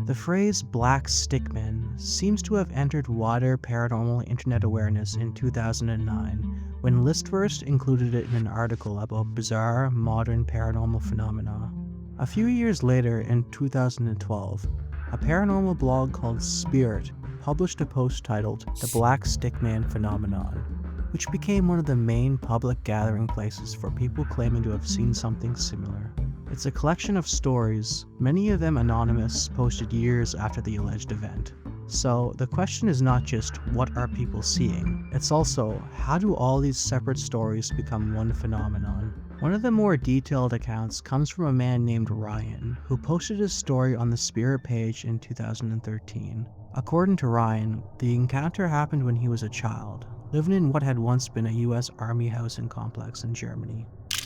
The phrase Black Stickman seems to have entered wider paranormal internet awareness in 2009 when Listverse included it in an article about bizarre modern paranormal phenomena. A few years later, in 2012, a paranormal blog called Spirit published a post titled The Black Stickman Phenomenon, which became one of the main public gathering places for people claiming to have seen something similar. It's a collection of stories, many of them anonymous, posted years after the alleged event. So the question is not just what are people seeing, it's also how do all these separate stories become one phenomenon? One of the more detailed accounts comes from a man named Ryan, who posted his story on the Spirit page in 2013. According to Ryan, the encounter happened when he was a child, living in what had once been a US Army housing complex in Germany.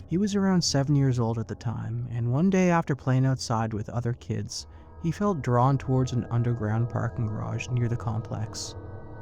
He was around 7 years old at the time, and one day after playing outside with other kids, he felt drawn towards an underground parking garage near the complex.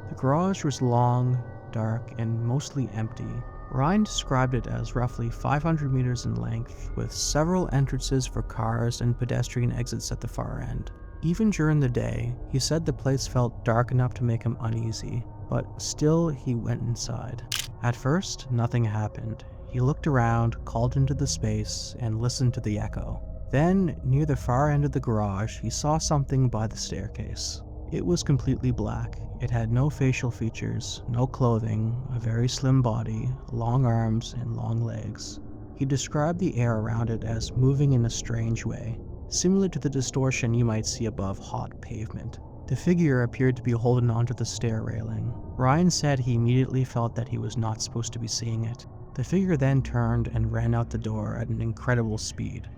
The garage was long, dark, and mostly empty. Ryan described it as roughly 500 meters in length, with several entrances for cars and pedestrian exits at the far end. Even during the day, he said the place felt dark enough to make him uneasy, but still he went inside. At first, nothing happened. He looked around, called into the space, and listened to the echo. Then, near the far end of the garage, he saw something by the staircase. It was completely black. It had no facial features, no clothing, a very slim body, long arms, and long legs. He described the air around it as moving in a strange way, similar to the distortion you might see above hot pavement. The figure appeared to be holding onto the stair railing. Ryan said he immediately felt that he was not supposed to be seeing it. The figure then turned and ran out the door at an incredible speed,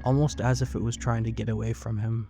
almost as if it was trying to get away from him.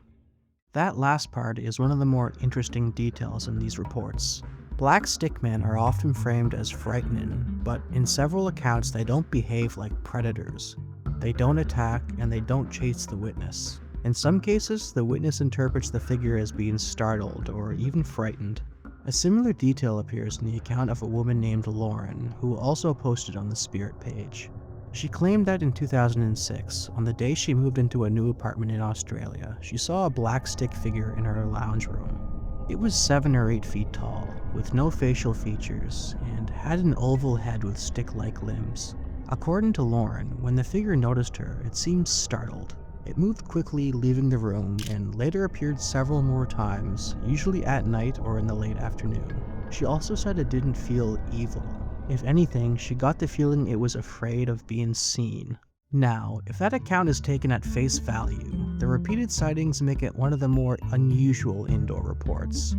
That last part is one of the more interesting details in these reports. Black stickmen are often framed as frightening, but in several accounts they don't behave like predators. They don't attack, and they don't chase the witness. In some cases, the witness interprets the figure as being startled or even frightened. A similar detail appears in the account of a woman named Lauren, who also posted on the Spirit page. She claimed that in 2006, on the day she moved into a new apartment in Australia, she saw a black stick figure in her lounge room. It was 7 or 8 feet tall, with no facial features, and had an oval head with stick-like limbs. According to Lauren, when the figure noticed her, it seemed startled. It moved quickly, leaving the room, and later appeared several more times, usually at night or in the late afternoon. She also said it didn't feel evil. If anything, she got the feeling it was afraid of being seen. Now, if that account is taken at face value, the repeated sightings make it one of the more unusual indoor reports.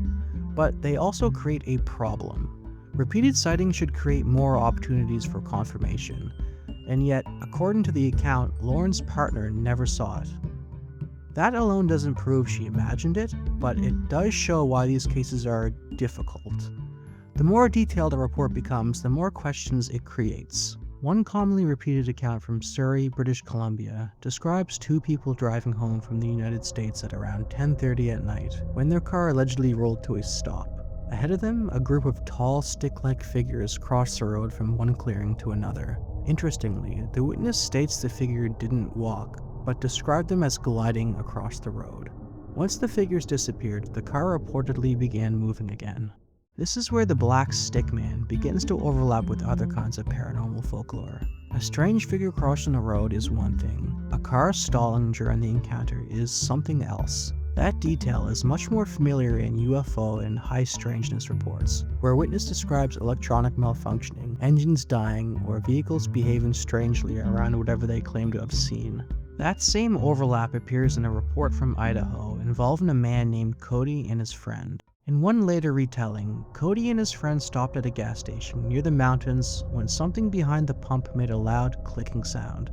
But they also create a problem. Repeated sightings should create more opportunities for confirmation. And yet, according to the account, Lauren's partner never saw it. That alone doesn't prove she imagined it, but it does show why these cases are difficult. The more detailed a report becomes, the more questions it creates. One commonly repeated account from Surrey, British Columbia, describes 2 people driving home from the United States at around 10:30 at night, when their car allegedly rolled to a stop. Ahead of them, a group of tall, stick-like figures crossed the road from one clearing to another. Interestingly, the witness states the figure didn't walk, but described them as gliding across the road. Once the figures disappeared, the car reportedly began moving again. This is where the Black Stickman begins to overlap with other kinds of paranormal folklore. A strange figure crossing the road is one thing. A car stalling during the encounter is something else. That detail is much more familiar in UFO and high strangeness reports, where a witness describes electronic malfunctioning, engines dying, or vehicles behaving strangely around whatever they claim to have seen. That same overlap appears in a report from Idaho involving a man named Cody and his friend. In one later retelling, Cody and his friend stopped at a gas station near the mountains when something behind the pump made a loud clicking sound.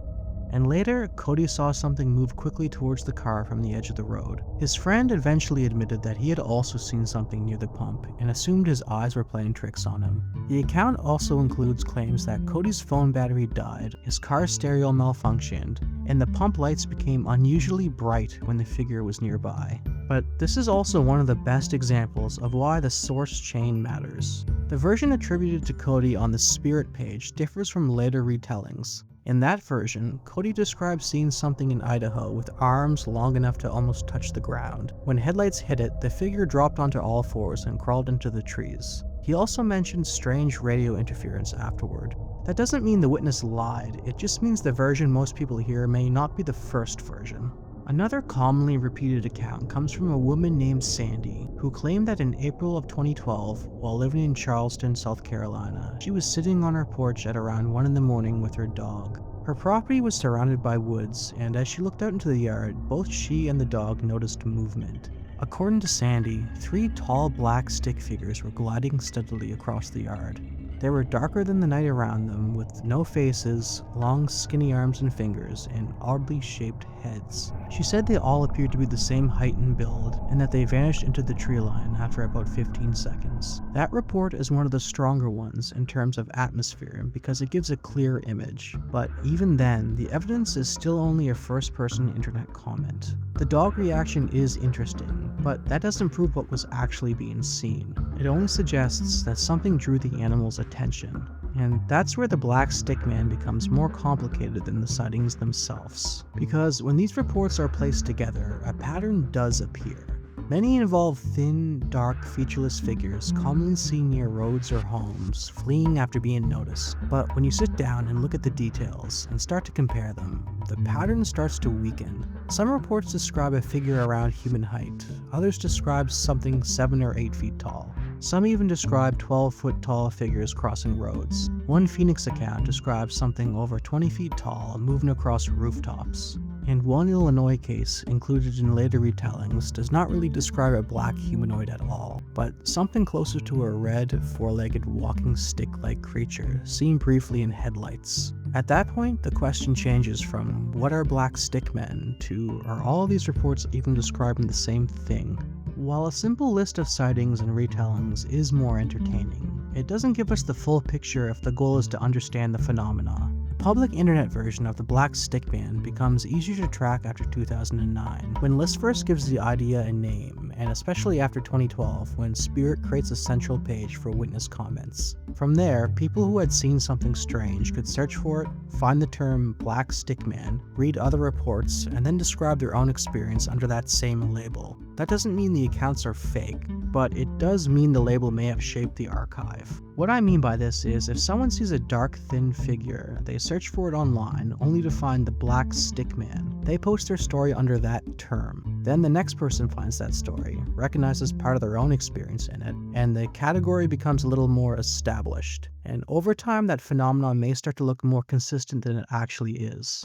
And later, Cody saw something move quickly towards the car from the edge of the road. His friend eventually admitted that he had also seen something near the pump and assumed his eyes were playing tricks on him. The account also includes claims that Cody's phone battery died, his car's stereo malfunctioned, and the pump lights became unusually bright when the figure was nearby. But this is also one of the best examples of why the source chain matters. The version attributed to Cody on the Spirit page differs from later retellings. In that version, Cody describes seeing something in Idaho with arms long enough to almost touch the ground. When headlights hit it, the figure dropped onto all fours and crawled into the trees. He also mentioned strange radio interference afterward. That doesn't mean the witness lied, it just means the version most people hear may not be the first version. Another commonly repeated account comes from a woman named Sandy, who claimed that in April of 2012, while living in Charleston, South Carolina, she was sitting on her porch at around 1 in the morning with her dog. Her property was surrounded by woods, and as she looked out into the yard, both she and the dog noticed movement. According to Sandy, 3 tall black stick figures were gliding steadily across the yard. They were darker than the night around them, with no faces, long skinny arms and fingers, and oddly shaped heads. She said they all appeared to be the same height and build, and that they vanished into the tree line after about 15 seconds. That report is one of the stronger ones in terms of atmosphere because it gives a clear image, but even then, the evidence is still only a first-person internet comment. The dog reaction is interesting, but that doesn't prove what was actually being seen. It only suggests that something drew the animal's attention, and that's where the Black Stickman becomes more complicated than the sightings themselves. Because when these reports are placed together, a pattern does appear. Many involve thin, dark, featureless figures commonly seen near roads or homes, fleeing after being noticed. But when you sit down and look at the details and start to compare them, the pattern starts to weaken. Some reports describe a figure around human height, others describe something 7 or 8 feet tall. Some even describe 12-foot tall figures crossing roads. One Phoenix account describes something over 20 feet tall moving across rooftops. And one Illinois case, included in later retellings, does not really describe a black humanoid at all, but something closer to a red, four-legged walking stick-like creature, seen briefly in headlights. At that point, the question changes from what are black stickmen to are all of these reports even describing the same thing? While a simple list of sightings and retellings is more entertaining, it doesn't give us the full picture if the goal is to understand the phenomena. The public internet version of the Black Stickman becomes easier to track after 2009, when List first gives the idea a name, and especially after 2012, when Spirit creates a central page for witness comments. From there, people who had seen something strange could search for it, find the term Black Stickman, read other reports, and then describe their own experience under that same label. That doesn't mean the accounts are fake, but it does mean the label may have shaped the archive. What I mean by this is, if someone sees a dark, thin figure, they search for it online only to find the Black Stickman. They post their story under that term. Then the next person finds that story, recognizes part of their own experience in it, and the category becomes a little more established. And over time, that phenomenon may start to look more consistent than it actually is.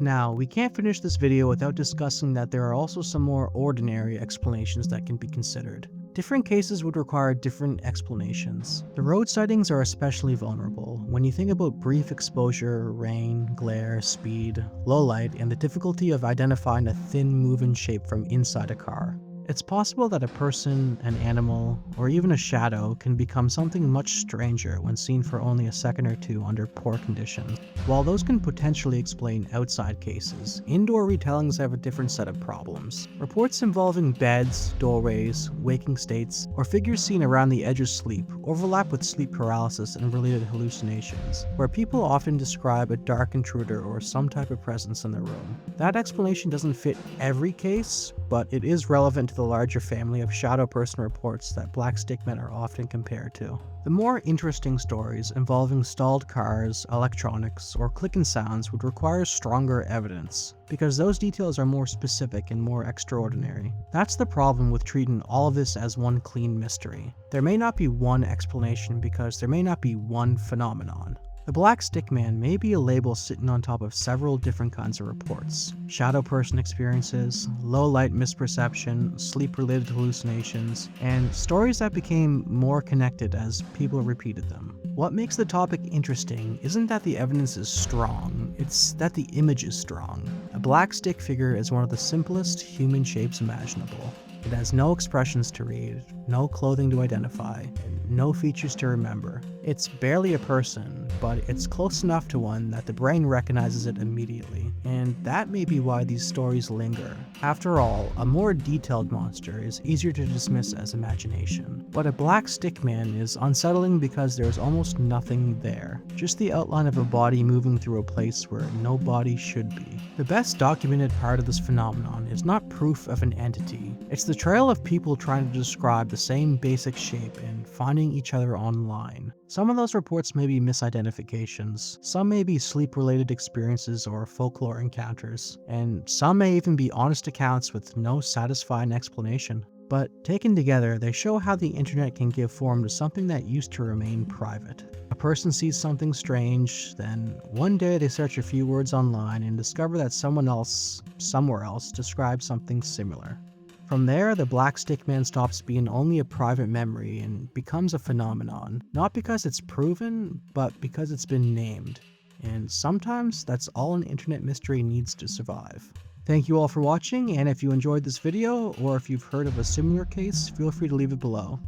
Now, we can't finish this video without discussing that there are also some more ordinary explanations that can be considered. Different cases would require different explanations. The road sightings are especially vulnerable when you think about brief exposure, rain, glare, speed, low light, and the difficulty of identifying a thin moving shape from inside a car. It's possible that a person, an animal, or even a shadow can become something much stranger when seen for only a second or two under poor conditions. While those can potentially explain outside cases, indoor retellings have a different set of problems. Reports involving beds, doorways, waking states, or figures seen around the edge of sleep overlap with sleep paralysis and related hallucinations, where people often describe a dark intruder or some type of presence in the room. That explanation doesn't fit every case, but it is relevant to the larger family of shadow person reports that Black Stickmen are often compared to. The more interesting stories involving stalled cars, electronics, or clicking sounds would require stronger evidence, because those details are more specific and more extraordinary. That's the problem with treating all of this as one clean mystery. There may not be one explanation because there may not be one phenomenon. The Black Stickman may be a label sitting on top of several different kinds of reports. Shadow person experiences, low light misperception, sleep-related hallucinations, and stories that became more connected as people repeated them. What makes the topic interesting isn't that the evidence is strong, it's that the image is strong. A black stick figure is one of the simplest human shapes imaginable. It has no expressions to read, no clothing to identify, and no features to remember. It's barely a person, but it's close enough to one that the brain recognizes it immediately, and that may be why these stories linger. After all, a more detailed monster is easier to dismiss as imagination. But a black stickman is unsettling because there's almost nothing there, just the outline of a body moving through a place where no body should be. The best documented part of this phenomenon is not proof of an entity, it's the trail of people trying to describe the same basic shape and finding each other online. Some of those reports may be misidentifications, some may be sleep-related experiences or folklore encounters, and some may even be honest accounts with no satisfying explanation. But taken together, they show how the internet can give form to something that used to remain private. A person sees something strange, then one day they search a few words online and discover that someone else, somewhere else, describes something similar. From there, the black stickman stops being only a private memory and becomes a phenomenon, not because it's proven, but because it's been named. And sometimes that's all an internet mystery needs to survive. Thank you all for watching, and if you enjoyed this video, or if you've heard of a similar case, feel free to leave it below.